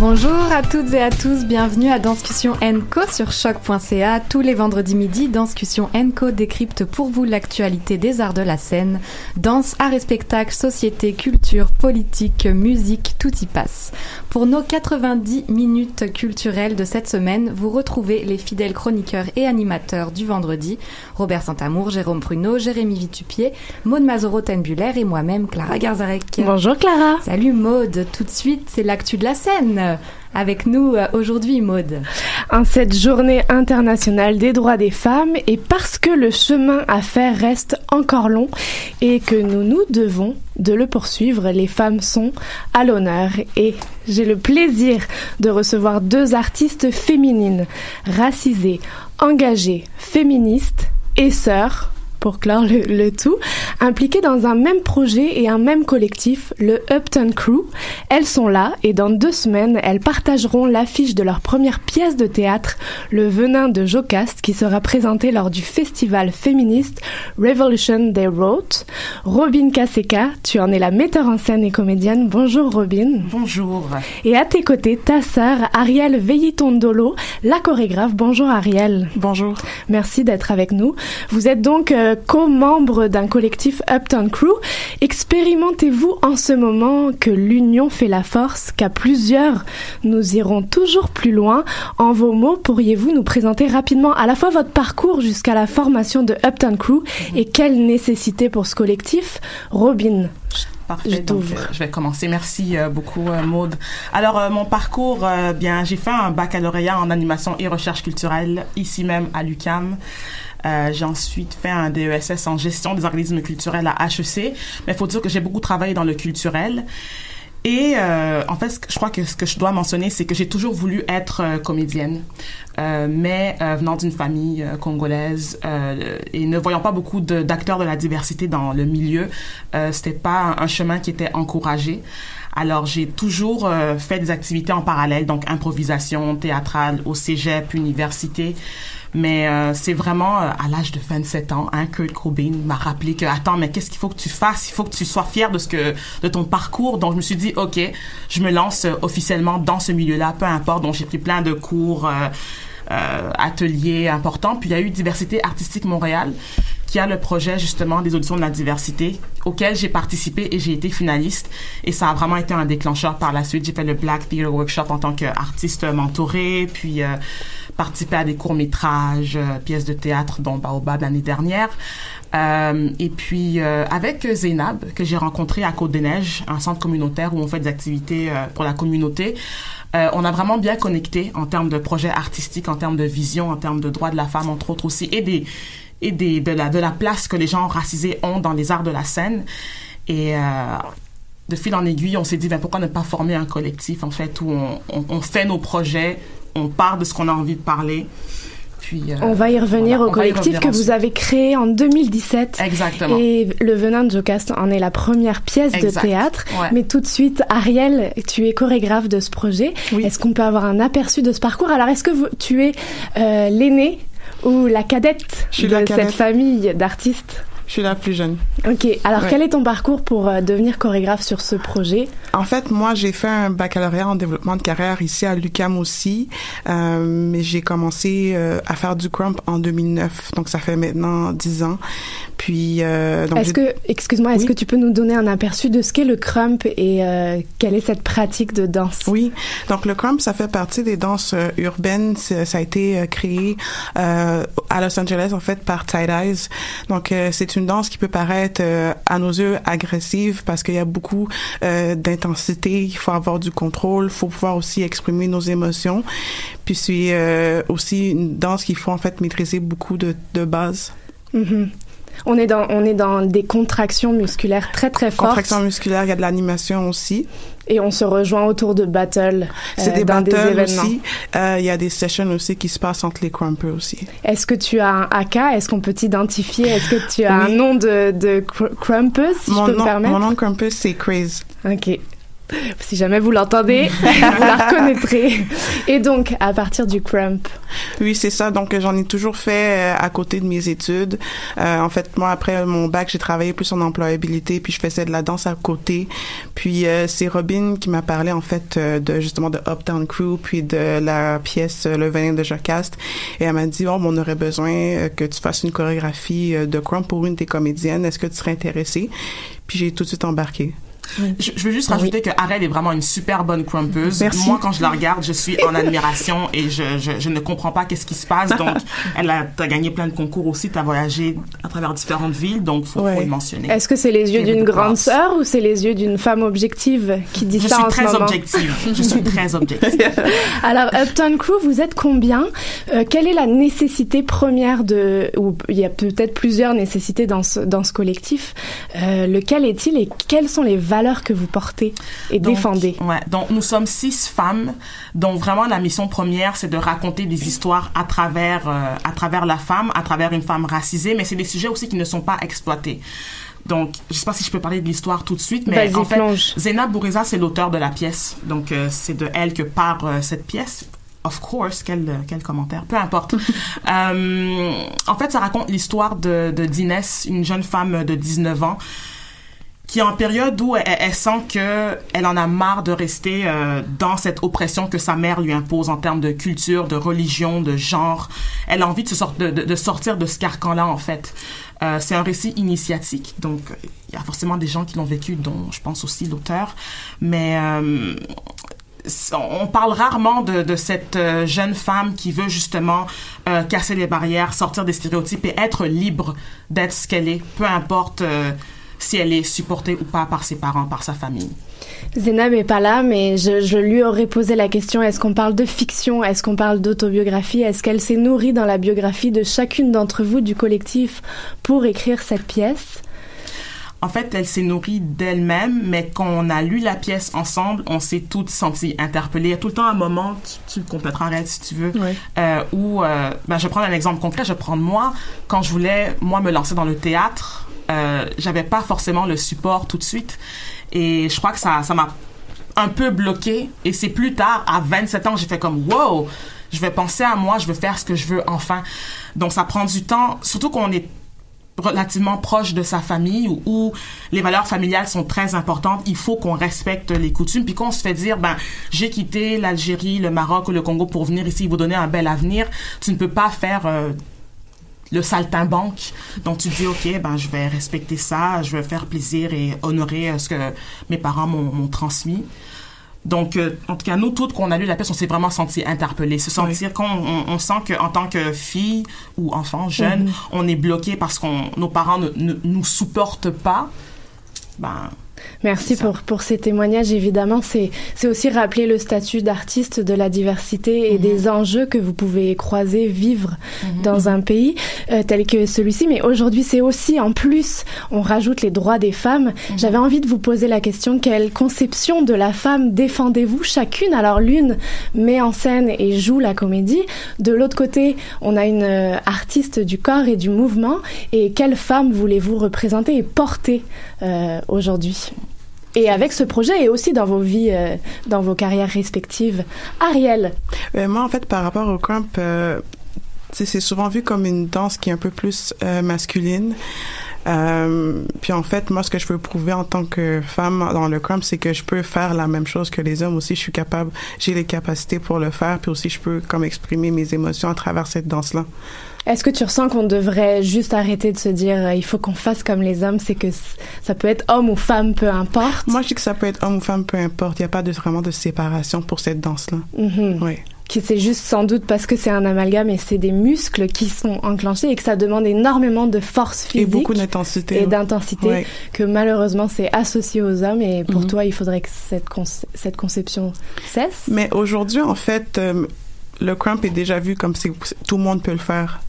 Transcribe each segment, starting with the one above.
Bonjour à toutes et à tous, bienvenue à Danscussion & Co sur choc.ca. Tous les vendredis midi, Danscussion & Co décrypte pour vous l'actualité des arts de la scène. Danse, arts et spectacles, société, culture, politique, musique, tout y passe. Pour nos 90 minutes culturelles de cette semaine, vous retrouvez les fidèles chroniqueurs et animateurs du vendredi, Robert Santamour, Jérôme Pruneau, Jérémy Vitupier, Maude Mazoro-Tenbuller et moi-même, Clara Garzarek. Bonjour Clara. Salut Maude, tout de suite, c'est l'actu de la scène. Avec nous aujourd'hui, Maude. En cette journée internationale des droits des femmes, et parce que le chemin à faire reste encore long et que nous devons de le poursuivre, les femmes sont à l'honneur. Et j'ai le plaisir de recevoir deux artistes féminines, racisées, engagées, féministes et sœurs, pour clore le tout, impliquées dans un même projet et un même collectif, le Uptown Crew. Elles sont là et dans 2 semaines, elles partageront l'affiche de leur première pièce de théâtre, Le Venin de Jocaste, qui sera présentée lors du festival féministe Revolution They Wrote. Robin Kaseka, tu en es la metteur en scène et comédienne. Bonjour Robin. Bonjour. Et à tes côtés, ta sœur Ariel Veillitondolo, la chorégraphe. Bonjour Ariel. Bonjour. Merci d'être avec nous. Vous êtes donc co-membre d'un collectif Uptown Crew. Expérimentez-vous en ce moment que l'union fait la force, qu'à plusieurs, nous irons toujours plus loin? En vos mots, pourriez-vous nous présenter rapidement à la fois votre parcours jusqu'à la formation de Uptown Crew et quelle nécessité pour ce collectif? Robin. Parfait, donc je vais commencer. Merci beaucoup Maude. Alors mon parcours, bien j'ai fait un baccalauréat en animation et recherche culturelle ici même à l'UQAM. J'ai ensuite fait un DESS en gestion des organismes culturels à HEC, mais il faut dire que j'ai beaucoup travaillé dans le culturel. Et en fait, je crois que ce que je dois mentionner, c'est que j'ai toujours voulu être comédienne, mais venant d'une famille congolaise et ne voyant pas beaucoup d'acteurs de la diversité dans le milieu, c'était pas un chemin qui était encouragé. Alors, j'ai toujours fait des activités en parallèle, donc improvisation théâtrale au cégep, université. Mais c'est vraiment à l'âge de 27 ans, Kurt Cobain m'a rappelé que attends, mais qu'est-ce qu'il faut que tu fasses? Il faut que tu sois fier de ton parcours. Donc je me suis dit OK, je me lance officiellement dans ce milieu-là, peu importe. Donc j'ai pris plein de cours, ateliers importants. Puis il y a eu Diversité Artistique Montréal, qui a le projet justement des auditions de la diversité auquel j'ai participé et j'ai été finaliste. Et ça a vraiment été un déclencheur par la suite. J'ai fait le Black Theatre Workshop en tant qu'artiste mentoré, puis participé à des courts-métrages, pièces de théâtre, dont Baobab l'année dernière. Et puis avec Zainab, que j'ai rencontré à Côte-des-Neiges, un centre communautaire où on fait des activités pour la communauté, on a vraiment bien connecté en termes de projets artistiques, en termes de vision, en termes de droits de la femme, entre autres aussi, et de la place que les gens racisés ont dans les arts de la scène. Et de fil en aiguille, on s'est dit, pourquoi ne pas former un collectif, en fait, où on fait nos projets, on part de ce qu'on a envie de parler. Puis, on va y revenir au collectif que vous avez créé en 2017. Exactement. Et Le Venin de Jocaste en est la première pièce de théâtre. Ouais. Mais tout de suite, Ariel, tu es chorégraphe de ce projet. Oui. Est-ce qu'on peut avoir un aperçu de ce parcours? Alors, est-ce que tu es l'aînée ou la cadette de cette famille d'artistes? Je suis la plus jeune. OK. Alors, quel est ton parcours pour devenir chorégraphe sur ce projet? En fait, moi, j'ai fait un baccalauréat en développement de carrière ici à l'UQAM aussi, mais j'ai commencé à faire du crump en 2009, donc ça fait maintenant 10 ans. Puis, donc est-ce que tu peux nous donner un aperçu de ce qu'est le crump et quelle est cette pratique de danse? Oui. Donc, le crump, ça fait partie des danses urbaines. Ça a été créé à Los Angeles, en fait, par Tight Eyes. Donc, c'est une danse qui peut paraître à nos yeux agressive parce qu'il y a beaucoup d'intensité, il faut avoir du contrôle, il faut pouvoir aussi exprimer nos émotions. Puis c'est aussi une danse qu'il faut en fait maîtriser beaucoup de bases. Mm-hmm. On est dans des contractions musculaires très très fortes. Contractions musculaires, il y a de l'animation aussi. Et on se rejoint autour de battles. C'est des dans battles des événements. aussi. Il y a des sessions aussi qui se passent entre les crumpers aussi. Est-ce que tu as un AK? Est-ce qu'on peut t'identifier? Est-ce que tu as un nom de crumpers, si je peux me permettre? Mon nom de crumpers, c'est Craze. OK. Si jamais vous l'entendez, vous la reconnaîtrez. Et donc, à partir du crump. Oui, c'est ça. Donc, j'en ai toujours fait à côté de mes études. En fait, moi, après mon bac, j'ai travaillé plus en employabilité, puis je faisais de la danse à côté. Puis, c'est Robin qui m'a parlé, en fait, justement de Uptown Crew, puis de la pièce Le Venin de Jocaste. Et elle m'a dit, oh, on aurait besoin que tu fasses une chorégraphie de crump pour une de tes comédiennes. Est-ce que tu serais intéressée? Puis, j'ai tout de suite embarqué. Je veux juste rajouter que Arel est vraiment une super bonne crumpeuse. Merci. Moi, quand je la regarde, je suis en admiration et je ne comprends pas qu'est-ce qui se passe. Donc, t'as gagné plein de concours aussi, t'as voyagé à travers différentes villes, donc faut le mentionner. Est-ce que c'est les yeux d'une grande sœur ou c'est les yeux d'une femme objective qui dit ça en ce moment? Je suis très objective. Alors, Uptown Crew, vous êtes combien? Quelle est la nécessité première ou il y a peut-être plusieurs nécessités dans ce collectif. Lequel est-il et quelles sont les valeurs que vous portez et défendez? Donc, nous sommes 6 femmes, dont vraiment la mission première, c'est de raconter des histoires à travers la femme, à travers une femme racisée, mais c'est des sujets aussi qui ne sont pas exploités. Donc, je ne sais pas si je peux parler de l'histoire tout de suite, mais en fait, Zena Boureza, c'est l'auteur de la pièce. Donc, c'est de elle que part cette pièce. Of course, quel commentaire, peu importe. En fait, ça raconte l'histoire de d'Inès, une jeune femme de 19 ans, qui est en période où elle sent qu'elle en a marre de rester dans cette oppression que sa mère lui impose en termes de culture, de religion, de genre. Elle a envie de sortir de ce carcan-là, en fait. C'est un récit initiatique, donc il y a forcément des gens qui l'ont vécu, dont je pense aussi l'auteur. Mais on parle rarement de cette jeune femme qui veut justement casser les barrières, sortir des stéréotypes et être libre d'être ce qu'elle est, peu importe si elle est supportée ou pas par ses parents, par sa famille. Zénab n'est pas là, mais je lui aurais posé la question, est-ce qu'on parle de fiction, est-ce qu'on parle d'autobiographie, est-ce qu'elle s'est nourrie dans la biographie de chacune d'entre vous du collectif pour écrire cette pièce? En fait, elle s'est nourrie d'elle-même, mais quand on a lu la pièce ensemble, on s'est toutes senties interpellées. Il y a tout le temps un moment, tu le compléteras, Red, si tu veux, où, je vais prendre un exemple concret, je vais prendre moi, quand je voulais, me lancer dans le théâtre, j'avais pas forcément le support tout de suite, et je crois que ça m'a un peu bloquée, et c'est plus tard, à 27 ans, j'ai fait comme, wow, je vais penser à moi, je veux faire ce que je veux enfin. Donc ça prend du temps, surtout qu'on est relativement proche de sa famille où les valeurs familiales sont très importantes, il faut qu'on respecte les coutumes, puis qu'on se fait dire, j'ai quitté l'Algérie, le Maroc ou le Congo pour venir ici, vous donner un bel avenir, tu ne peux pas faire le saltimbanque. Donc tu dis, ok, je vais respecter ça, je vais faire plaisir et honorer ce que mes parents m'ont transmis. Donc, en tout cas, nous toutes, qu'on a lu la pièce, on s'est vraiment sentis interpellés. Se sentir quand on sent qu'en tant que fille ou enfant, jeune, on est bloqué parce que nos parents ne nous supportent pas, Merci pour ces témoignages. Évidemment, c'est aussi rappeler le statut d'artiste, de la diversité et des enjeux que vous pouvez croiser, vivre dans un pays tel que celui-ci. Mais aujourd'hui, c'est aussi, en plus, on rajoute les droits des femmes. J'avais envie de vous poser la question, quelle conception de la femme défendez-vous chacune? Alors, l'une met en scène et joue la comédie. De l'autre côté, on a une artiste du corps et du mouvement. Et quelle femme voulez-vous représenter et porter aujourd'hui? Et avec ce projet et aussi dans vos vies, dans vos carrières respectives. Ariel? Moi, en fait, par rapport au crump, c'est souvent vu comme une danse qui est un peu plus masculine. Puis en fait, moi, ce que je veux prouver en tant que femme dans le crump, c'est que je peux faire la même chose que les hommes aussi. Je suis capable, j'ai les capacités pour le faire. Puis aussi, je peux comme exprimer mes émotions à travers cette danse-là. Est-ce que tu ressens qu'on devrait juste arrêter de se dire il faut qu'on fasse comme les hommes, c'est que ça peut être homme ou femme, peu importe? Moi, je dis que ça peut être homme ou femme, peu importe. Il n'y a pas vraiment de séparation pour cette danse-là. Oui. C'est juste sans doute parce que c'est un amalgame et c'est des muscles qui sont enclenchés et que ça demande énormément de force physique. Et beaucoup d'intensité. Et d'intensité, que malheureusement c'est associé aux hommes et pour toi il faudrait que cette conception cesse. Mais aujourd'hui en fait, le crump est déjà vu comme tout le monde peut le faire.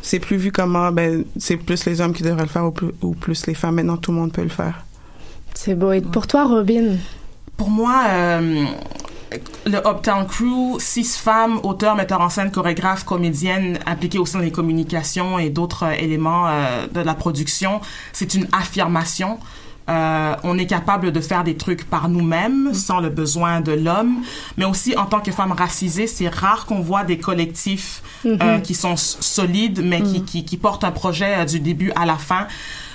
C'est plus vu comme c'est plus les hommes qui devraient le faire ou plus les femmes. Maintenant tout le monde peut le faire. C'est beau. Et pour toi, Robin? Pour moi, le Uptown Crew, 6 femmes, auteurs, metteurs en scène, chorégraphes, comédiennes, impliquées aussi dans les communications et d'autres éléments de la production. C'est une affirmation on est capable de faire des trucs par nous-mêmes, sans le besoin de l'homme. Mais aussi, en tant que femme racisée, c'est rare qu'on voit des collectifs qui sont solides, mais qui portent un projet du début à la fin.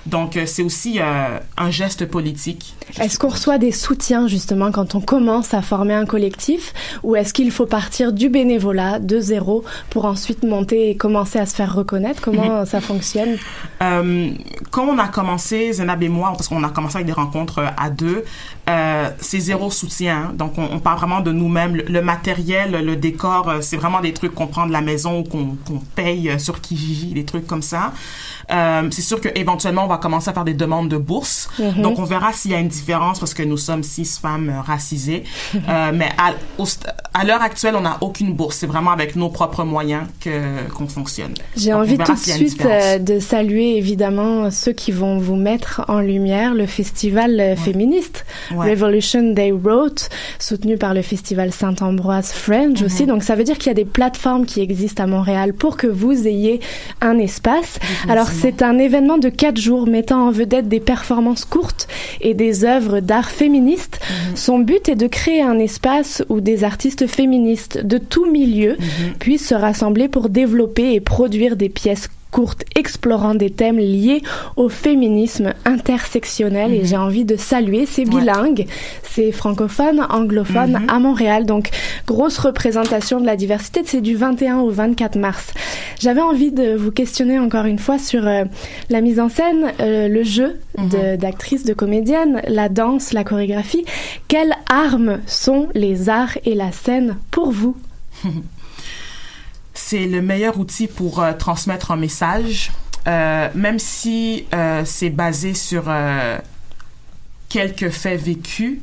Donc, c'est aussi un geste politique. Est-ce qu'on reçoit des soutiens, justement, quand on commence à former un collectif, ou est-ce qu'il faut partir du bénévolat, de zéro, pour ensuite monter et commencer à se faire reconnaître? Comment ça fonctionne? Quand on a commencé, Zainab et moi, parce qu'on a commencé avec des rencontres à deux, c'est zéro soutien. Donc, on parle vraiment de nous-mêmes. Le matériel, le décor, c'est vraiment des trucs qu'on prend de la maison ou qu'on paye sur Kijiji, des trucs comme ça. C'est sûr qu'éventuellement, on va commencer à faire des demandes de bourse. Donc, on verra s'il y a une différence parce que nous sommes 6 femmes racisées. Mais à l'heure actuelle, on n'a aucune bourse. C'est vraiment avec nos propres moyens qu'on fonctionne. J'ai envie tout de suite de saluer évidemment ceux qui vont vous mettre en lumière, le festival féministe Revolution Day Wrote, soutenu par le festival Saint-Ambroise Fringe aussi. Donc, ça veut dire qu'il y a des plateformes qui existent à Montréal pour que vous ayez un espace. Alors, c'est un événement de 4 jours mettant en vedette des performances courtes et des œuvres d'art féministes. Son but est de créer un espace où des artistes féministes de tout milieu puissent se rassembler pour développer et produire des pièces courte explorant des thèmes liés au féminisme intersectionnel et j'ai envie de saluer, c'est bilingue, c'est francophone, anglophone à Montréal, donc grosse représentation de la diversité, c'est du 21 au 24 mars. J'avais envie de vous questionner encore une fois sur la mise en scène, le jeu d'actrice, de comédienne, la danse, la chorégraphie. Quelles armes sont les arts et la scène pour vous? C'est le meilleur outil pour transmettre un message, même si c'est basé sur quelques faits vécus.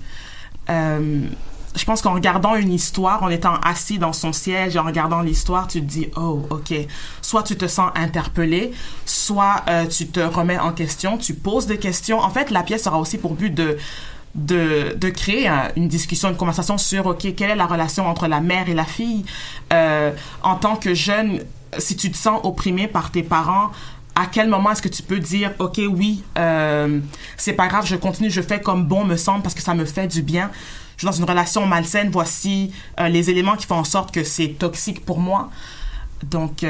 Je pense qu'en regardant une histoire, en étant assis dans son siège, en regardant l'histoire, tu te dis « Oh, OK ». Soit tu te sens interpellé, soit tu te remets en question, tu poses des questions. En fait, la pièce aura aussi pour but de créer une discussion, une conversation sur, OK, quelle est la relation entre la mère et la fille? En tant que jeune, si tu te sens opprimé par tes parents, à quel moment est-ce que tu peux dire, OK, oui, c'est pas grave, je continue, je fais comme bon me semble parce que ça me fait du bien. Je suis dans une relation malsaine, voici les éléments qui font en sorte que c'est toxique pour moi. Donc,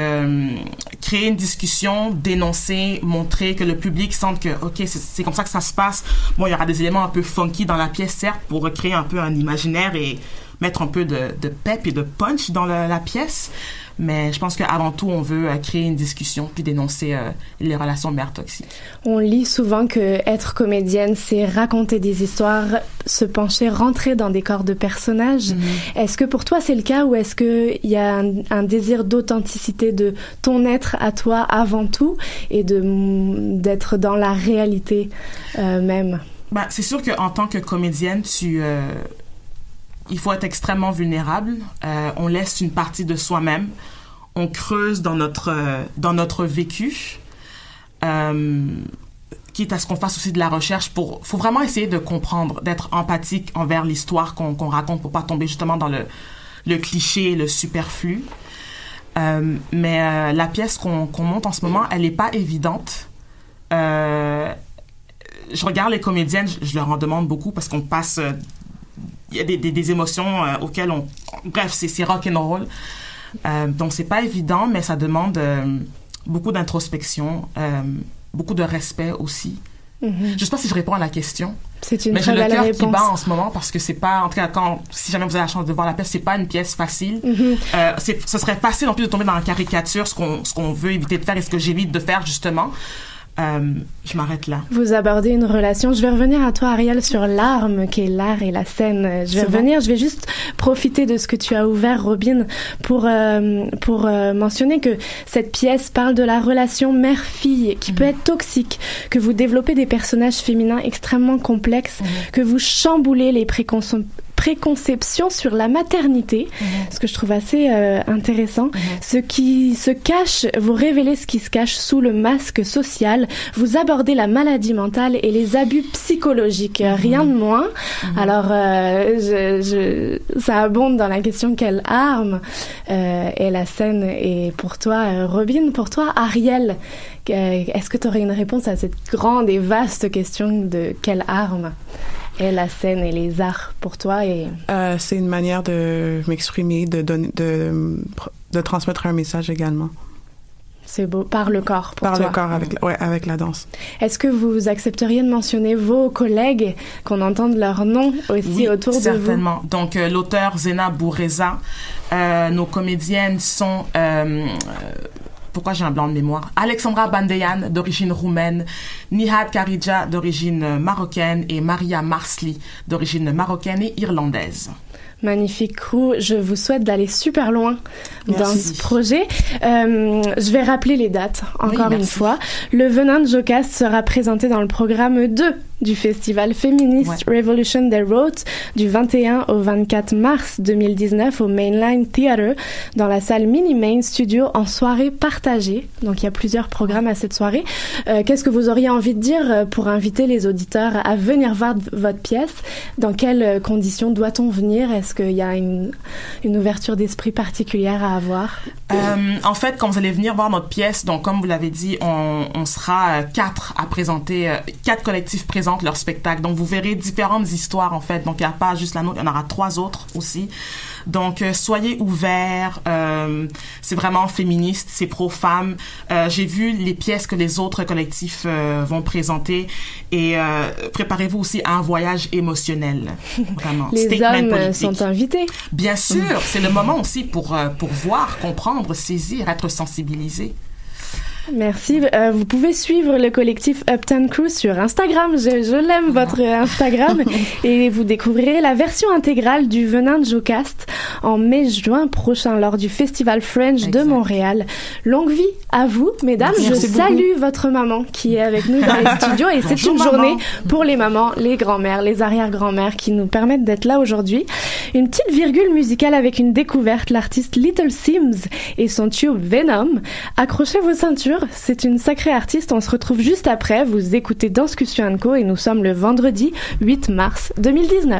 créer une discussion, dénoncer, montrer que le public sente que, OK, c'est comme ça que ça se passe. Bon, il y aura des éléments un peu funky dans la pièce, certes, pour recréer un peu un imaginaire et mettre un peu de pep et de punch dans la pièce. Mais je pense qu'avant tout, on veut créer une discussion puis dénoncer les relations mères toxiques. On lit souvent que être comédienne, c'est raconter des histoires, se pencher, rentrer dans des corps de personnages. Est-ce que pour toi, c'est le cas ou est-ce qu'il y a un désir d'authenticité de ton être à toi avant tout et d'être dans la réalité même? Ben, c'est sûr qu'en tant que comédienne, il faut être extrêmement vulnérable. On laisse une partie de soi-même. On creuse dans notre vécu. Quitte à ce qu'on fasse aussi de la recherche faut vraiment essayer de comprendre, d'être empathique envers l'histoire qu'on raconte pour pas tomber justement dans le cliché, le superflu. Mais la pièce qu'on monte en ce moment, elle est pas évidente. Je regarde les comédiennes, je leur en demande beaucoup parce qu'on passe... Il y a des émotions auxquelles bref, c'est rock'n'roll. Donc, c'est pas évident, mais ça demande beaucoup d'introspection, beaucoup de respect aussi. Je sais pas si je réponds à la question. C'est une mais très belle réponse. j'ai le cœur qui bat en ce moment parce que c'est pas, en tout cas, si jamais vous avez la chance de voir la pièce, c'est pas une pièce facile. Ce serait facile en plus de tomber dans la caricature, ce qu'on veut éviter de faire et ce que j'évite de faire justement. Je m'arrête là. Vous abordez une relation. Je vais revenir à toi, Ariel, sur l'arme qui est l'art et la scène. Je vais juste profiter de ce que tu as ouvert, Robin, pour mentionner que cette pièce parle de la relation mère-fille qui peut être toxique, que vous développez des personnages féminins extrêmement complexes, que vous chamboulez les préconceptions sur la maternité, ce que je trouve assez intéressant. Ce qui se cache, vous révélez ce qui se cache sous le masque social, vous abordez la maladie mentale et les abus psychologiques, rien de moins. Alors, ça abonde dans la question quelle arme est la scène est pour toi, Robin, pour toi, Ariel. Est-ce que tu aurais une réponse à cette grande et vaste question de quelle arme est la scène et les arts pour toi? C'est une manière de m'exprimer, de transmettre un message également. C'est beau, par le corps pour toi. Par le corps, avec la danse. Est-ce que vous accepteriez de mentionner vos collègues, qu'on entende leur nom aussi autour de vous? Certainement. Donc, l'auteur Zena Bourreza, nos comédiennes sont... pourquoi j'ai un blanc de mémoire? Alexandra Bandeyan, d'origine roumaine, Nihat Karidja, d'origine marocaine, et Maria Marsli, d'origine marocaine et irlandaise. Magnifique crew, je vous souhaite d'aller super loin dans ce projet. Je vais rappeler les dates encore une fois. Le Venin de Jocasta sera présenté dans le programme 2 du festival féministe Revolution des Roads du 21 au 24 mars 2019 au Mainline Theatre dans la salle Mini Main Studio en soirée partagée. Donc il y a plusieurs programmes à cette soirée. Qu'est-ce que vous auriez envie de dire pour inviter les auditeurs à venir voir votre pièce? Dans quelles conditions doit-on venir? Est-ce qu'il y a une ouverture d'esprit particulière à avoir? En fait, quand vous allez venir voir notre pièce, donc comme vous l'avez dit, on sera 4 à présenter, 4 collectifs présentent leur spectacle. Donc vous verrez différentes histoires en fait. Donc il n'y a pas juste la nôtre, il y en aura 3 autres aussi. Donc soyez ouverts, c'est vraiment féministe, c'est pro-femme. J'ai vu les pièces que les autres collectifs vont présenter et préparez-vous aussi à un voyage émotionnel. Vraiment. Les Statement hommes politique. sont invités. Bien sûr, c'est le moment aussi pour voir, comprendre, saisir, être sensibilisé. Merci. Vous pouvez suivre le collectif Uptown Crew sur Instagram. Je l'aime, votre Instagram. Et vous découvrirez la version intégrale du Venin de Jocasta en mai-juin prochain lors du Festival Fringe de Montréal. Longue vie à vous, mesdames. Merci je salue votre maman qui est avec nous dans les studios. Et c'est une journée pour les mamans, les grands-mères, les arrière-grands-mères qui nous permettent d'être là aujourd'hui. Une petite virgule musicale avec une découverte, l'artiste Little Sims et son tube Venom. Accrochez vos ceintures. C'est une sacrée artiste. On se retrouve juste après. Vous écoutez Danscussion & Co et nous sommes le vendredi 8 mars 2019.